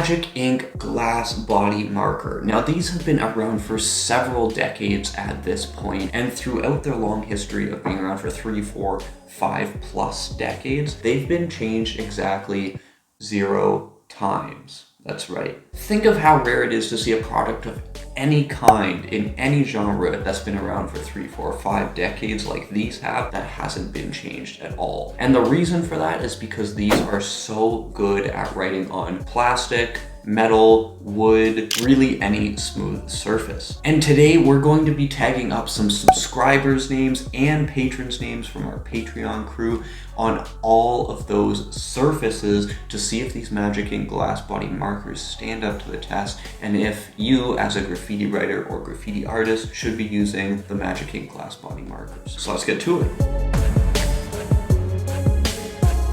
Magic Ink glass body marker. Now these have been around for several decades at this point, and throughout their long history of being around for 3, 4, 5+ decades, they've been changed exactly 0 times. That's right. Think of how rare it is to see a product of any kind in any genre that's been around for 3, 4, 5 decades like these have that hasn't been changed at all. And the reason for that is because these are so good at writing on plastic, metal, wood, really any smooth surface. And today we're going to be tagging up some subscribers' names and patrons' names from our Patreon crew on all of those surfaces to see if these Magic Ink glass body markers stand up to the test, and if you as a graffiti writer or graffiti artist should be using the Magic Ink glass body markers. So let's get to it.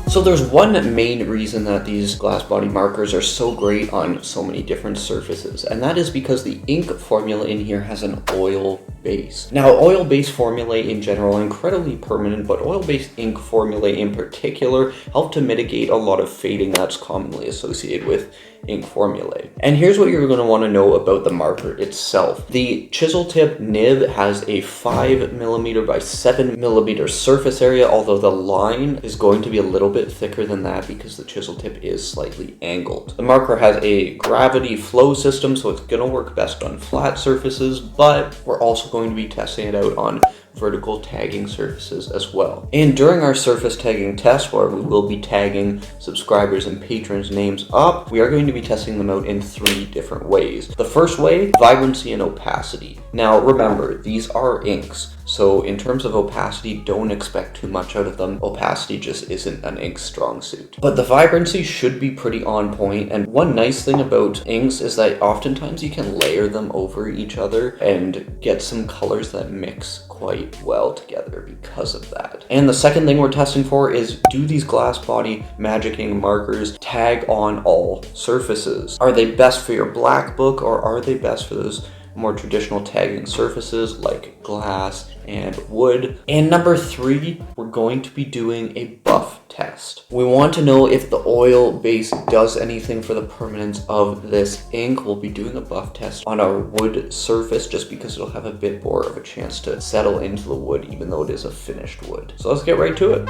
So there's one main reason that these glass body markers are so great on so many different surfaces, and that is because the ink formula in here has an oil base. Now, oil-based formulae in general are incredibly permanent, but oil-based ink formulae in particular help to mitigate a lot of fading that's commonly associated with ink formulae. And here's what you're going to want to know about the marker itself. The chisel tip nib has a 5mm by 7mm surface area, although the line is going to be a little bit thicker than that because the chisel tip is slightly angled. The marker has a gravity flow system, so it's going to work best on flat surfaces, but we're also going to be testing it out on vertical tagging surfaces as well. And during our surface tagging test, where we will be tagging subscribers and patrons' names up, we are going to be testing them out in 3 different ways. The first way, vibrancy and opacity. Now remember, these are inks, so in terms of opacity, don't expect too much out of them. Opacity just isn't an ink strong suit. But the vibrancy should be pretty on point, and one nice thing about inks is that oftentimes you can layer them over each other and get some colors that mix quite well together because of that. And the second thing we're testing for is, do these glass body Magic Ink markers tag on all surfaces? Are they best for your black book, or are they best for those more traditional tagging surfaces like glass and wood? And number 3, we're going to be doing a buff test. We want to know if the oil base does anything for the permanence of this ink. We'll be doing a buff test on our wood surface just because it'll have a bit more of a chance to settle into the wood even though it is a finished wood. So let's get right to it.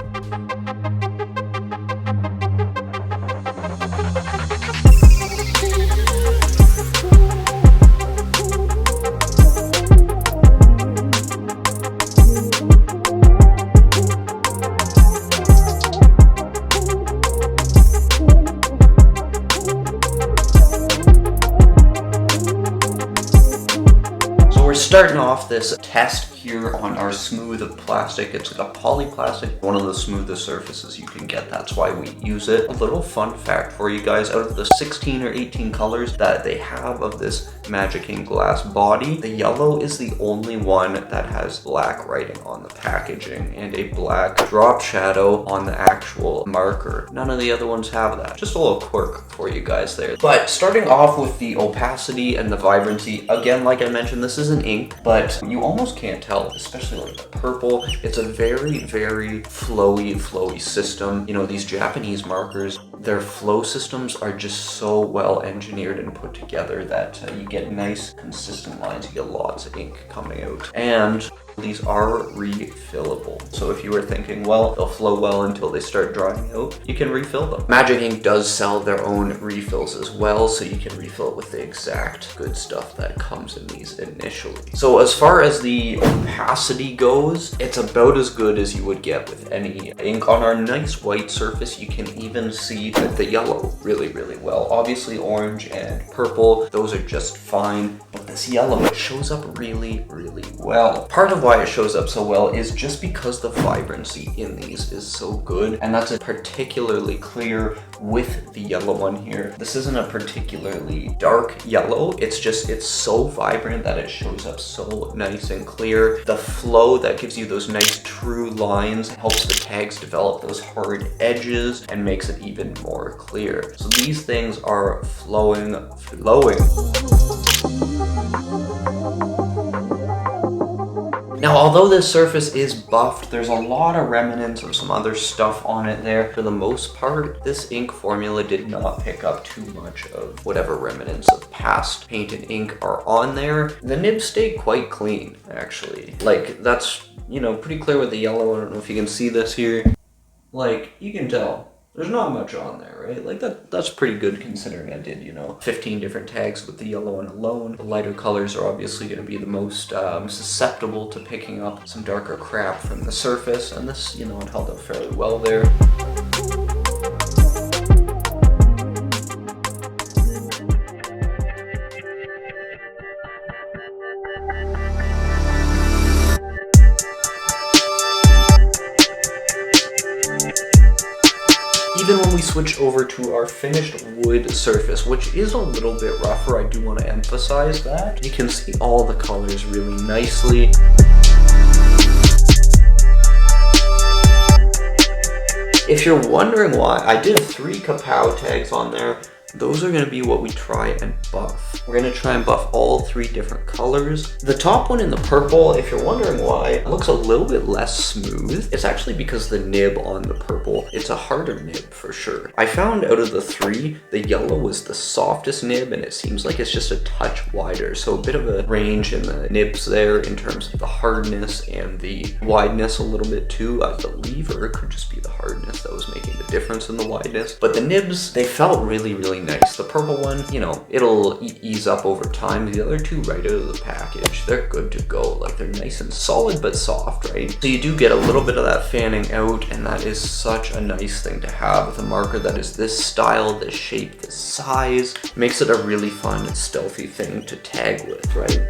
Starting off this test here on our smooth plastic. It's a polyplastic, one of the smoothest surfaces you can get. That's why we use it. A little fun fact for you guys, out of the 16 or 18 colors that they have of this Magic Ink glass body, the yellow is the only one that has black writing on the packaging and a black drop shadow on the actual marker. None of the other ones have that. Just a little quirk for you guys there. But starting off with the opacity and the vibrancy, again, like I mentioned, this is an ink, but you almost can't tell, especially like the purple. It's a very, very flowy system. You know, these Japanese markers, their flow systems are just so well engineered and put together that you get nice, consistent lines. You get lots of ink coming out. And these are refillable. So if you were thinking, well, they'll flow well until they start drying out, you can refill them. Magic Ink does sell their own refills as well, so you can refill it with the exact good stuff that comes in these initially. So as far as the opacity goes, it's about as good as you would get with any ink. On our nice white surface, you can even see the yellow really, really well. Obviously orange and purple, those are just fine, but this yellow, it shows up really, really well. Part of why it shows up so well is just because the vibrancy in these is so good, and that's particularly clear with the yellow one here. This isn't a particularly dark yellow, it's so vibrant that it shows up so nice and clear. The flow that gives you those nice true lines helps the tags develop those hard edges and makes it even more clear. So these things are flowing. Now, although this surface is buffed, there's a lot of remnants of some other stuff on it there. For the most part, this ink formula did not pick up too much of whatever remnants of past paint and ink are on there. The nib stayed quite clean, actually. Like, that's, you know, pretty clear with the yellow. I don't know if you can see this here. Like, you can tell. There's not much on there, right? Like that's pretty good considering I did, you know, 15 different tags with the yellow one alone. The lighter colors are obviously going to be the most susceptible to picking up some darker crap from the surface, and this, you know, it held up fairly well there. Even when we switch over to our finished wood surface, which is a little bit rougher, I do want to emphasize that. You can see all the colors really nicely. If you're wondering why, I did 3 kapow tags on there. Those are going to be what we try and buff. We're going to try and buff all 3 different colors. The top one in the purple, if you're wondering why, it looks a little bit less smooth. It's actually because the nib on the purple, it's a harder nib for sure. I found out of the 3, the yellow was the softest nib, and it seems like it's just a touch wider. So a bit of a range in the nibs there in terms of the hardness and the wideness a little bit too, I believe, or it could just be the hardness that was making the difference in the wideness. But the nibs, they felt really, really nice. The purple one, you know, it'll ease up over time. The other 2 right out of the package, they're good to go. Like, they're nice and solid but soft, right? So you do get a little bit of that fanning out, and that is such a nice thing to have with a marker that is this style, this shape, this size. Makes it a really fun, stealthy thing to tag with, right?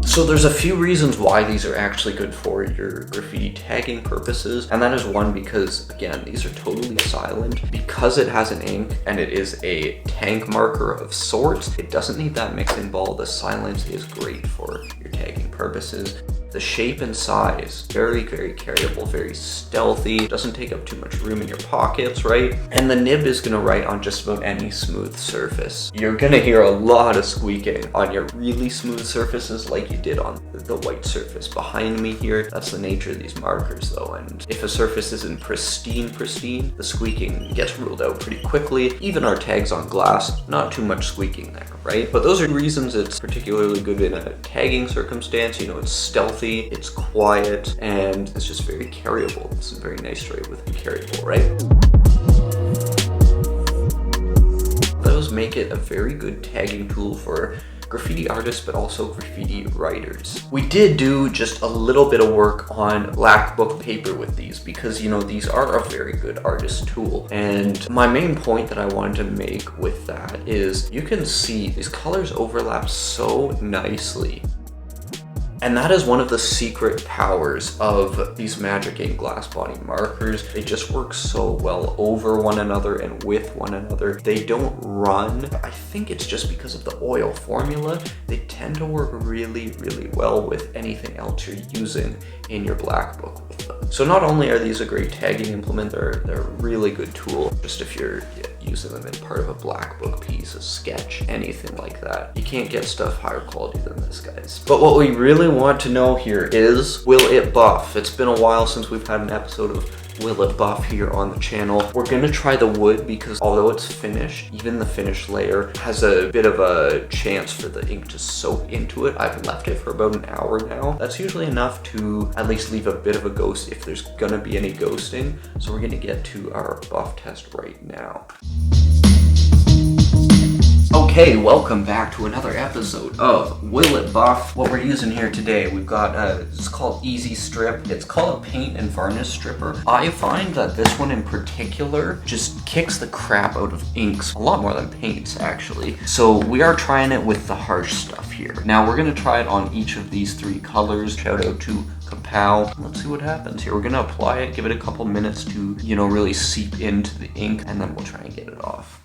So there's a few reasons why these are actually good for your graffiti tagging purposes, and that is one, because again, these are totally silent. Because it has an ink and it is a tank marker of sorts, it doesn't need that mixing ball. The silence is great for your tagging purposes. The shape and size, very, very carryable, very stealthy, doesn't take up too much room in your pockets, right? And the nib is gonna write on just about any smooth surface. You're gonna hear a lot of squeaking on your really smooth surfaces like you did on the white surface behind me here. That's the nature of these markers though, and if a surface isn't pristine, the squeaking gets ruled out pretty quickly. Even our tags on glass, not too much squeaking there, right? But those are reasons it's particularly good in a tagging circumstance. You know, it's stealthy, it's quiet, and it's just very carryable. It's a very nice to write with and carryable, right? Those make it a very good tagging tool for graffiti artists, but also graffiti writers. We did do just a little bit of work on black book paper with these because, you know, these are a very good artist tool. And my main point that I wanted to make with that is you can see these colors overlap so nicely. And that is one of the secret powers of these Magic Ink glass body markers. They just work so well over one another and with one another. They don't run. I think it's just because of the oil formula. They tend to work really, really well with anything else you're using in your black book with them. So not only are these a great tagging implement, they're a really good tool just if you're using them in part of a black book piece, a sketch, anything like that. You can't get stuff higher quality than this, guys. But what we really want to know here is, will it buff? It's been a while since we've had an episode of Will It Buff here on the channel. We're gonna try the wood because although it's finished, even the finished layer has a bit of a chance for the ink to soak into it. I've left it for about an hour now. That's usually enough to at least leave a bit of a ghost if there's gonna be any ghosting. So we're gonna get to our buff test right now. Okay, welcome back to another episode of Will It Buff. What we're using here today, we've got, it's called Easy Strip. It's called a paint and varnish stripper. I find that this one in particular just kicks the crap out of inks, a lot more than paints actually. So we are trying it with the harsh stuff here. Now we're gonna try it on each of these 3 colors. Shout out to Kapow. Let's see what happens here. We're gonna apply it, give it a couple minutes to, you know, really seep into the ink, and then we'll try and get it off.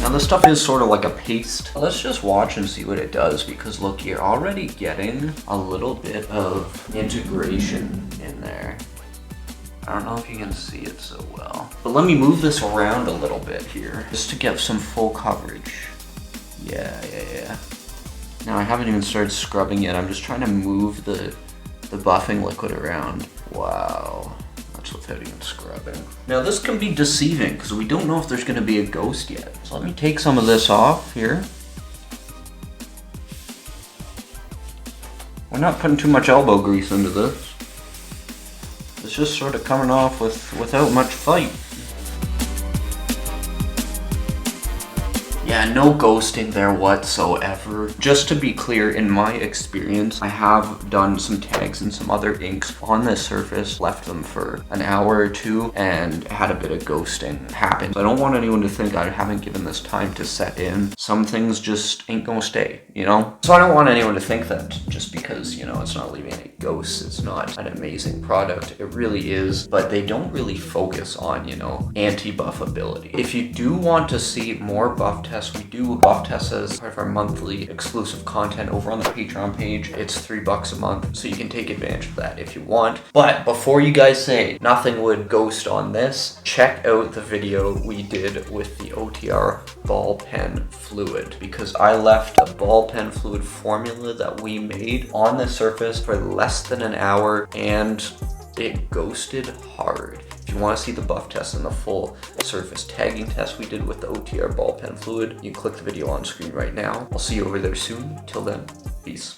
Now this stuff is sort of like a paste. Let's just watch and see what it does, because look, you're already getting a little bit of integration in there. I don't know if you can see it so well, but let me move this around a little bit here just to get some full coverage. Yeah. Now I haven't even started scrubbing yet. I'm just trying to move the buffing liquid around. Wow, that's without even scrubbing. Now this can be deceiving because we don't know if there's going to be a ghost yet. So let me take some of this off here. We're not putting too much elbow grease into this. It's just sort of coming off without much fight. Yeah, no ghosting there whatsoever. Just to be clear, in my experience, I have done some tags and some other inks on this surface, left them for an hour or two, and had a bit of ghosting happen. So I don't want anyone to think I haven't given this time to set in. Some things just ain't gonna stay, you know? So I don't want anyone to think that just because, you know, it's not leaving any ghosts, it's not an amazing product. It really is, but they don't really focus on, you know, anti-buff ability. If you do want to see more buff tests, we do buff tests as part of our monthly exclusive content over on the Patreon page. It's $3 a month, so you can take advantage of that if you want. But before you guys say nothing would ghost on this, check out the video we did with the OTR ball pen fluid, because I left a ball pen fluid formula that we made on the surface for less than an hour and it ghosted hard. If you want to see the buff test and the full surface tagging test we did with the OTR ball pen fluid, you can click the video on screen right now. I'll see you over there soon. Till then, peace.